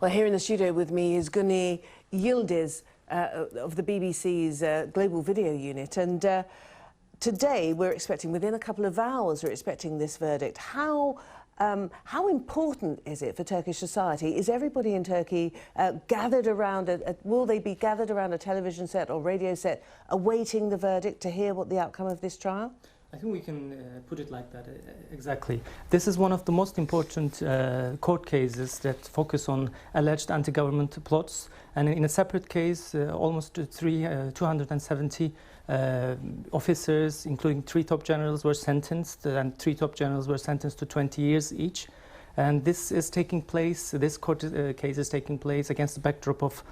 Well, here in the studio with me is Guney Yildiz of the BBC's Global Video Unit, and today we're expecting, within a couple of hours, we're expecting this verdict. How important is it for Turkish society? Is everybody in Turkey gathered around, will they be gathered around a television set or radio set awaiting the verdict to hear what the outcome of this trial? I think we can put it like that, exactly. This is one of the most important court cases that focus on alleged anti-government plots. And in a separate case, almost 270 officers, including 3 top generals, were sentenced, and 3 top generals were sentenced to 20 years each. And this is taking place, this court case is taking place against the backdrop of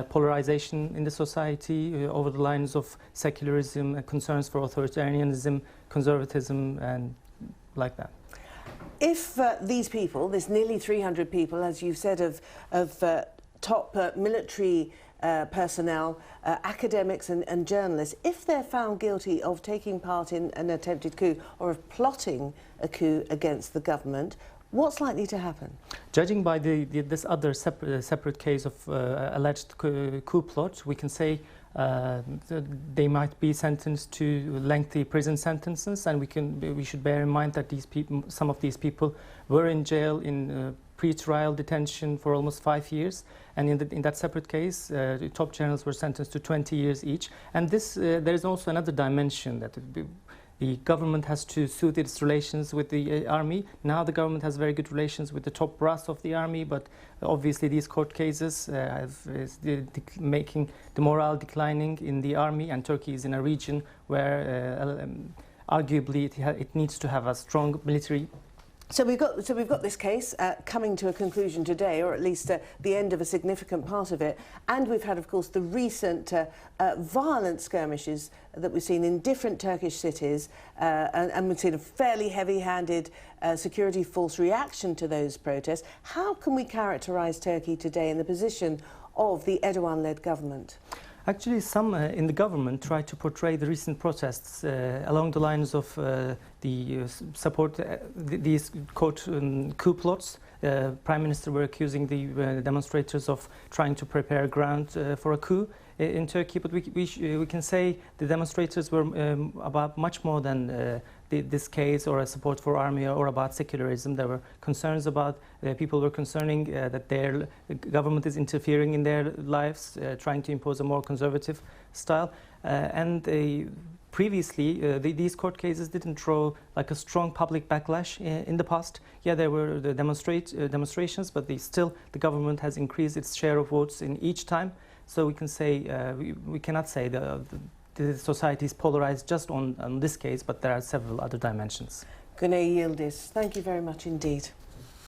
polarization in the society over the lines of secularism, concerns for authoritarianism, conservatism, and like that. If these people, this nearly 300 people, as you've said, of top military personnel, academics and journalists, if they're found guilty of taking part in an attempted coup or of plotting a coup against the government, what's likely to happen? Judging by this other separate case of alleged coup plot, we can say they might be sentenced to lengthy prison sentences, and we should bear in mind that some of these people were in jail in pre-trial detention for almost 5 years, and in that separate case, the top generals were sentenced to 20 years each. And there is also another dimension that the government has to suit its relations with the army. Now the government has very good relations with the top brass of the army, but obviously these court cases is making the morale declining in the army, and Turkey is in a region where arguably it needs to have a strong military. So we've got this case coming to a conclusion today, or at least the end of a significant part of it, and we've had, of course, the recent violent skirmishes that we've seen in different Turkish cities, and we've seen a fairly heavy-handed security force reaction to those protests. How can we characterise Turkey today in the position of the Erdogan-led government? Actually, some in the government try to portray the recent protests along the lines of these coup plots. Prime Minister were accusing the demonstrators of trying to prepare ground for a coup in Turkey, but we can say the demonstrators were about much more than this case or a support for army or about secularism. There were concerns about people were concerning that their government is interfering in their lives, trying to impose a more conservative style, and previously these court cases didn't draw like a strong public backlash in the past. Yeah, there were the demonstrations, but the government has increased its share of votes in each time. So we can say we cannot say the society is polarized just on this case, but there are several other dimensions. Guney Yildiz, thank you very much indeed.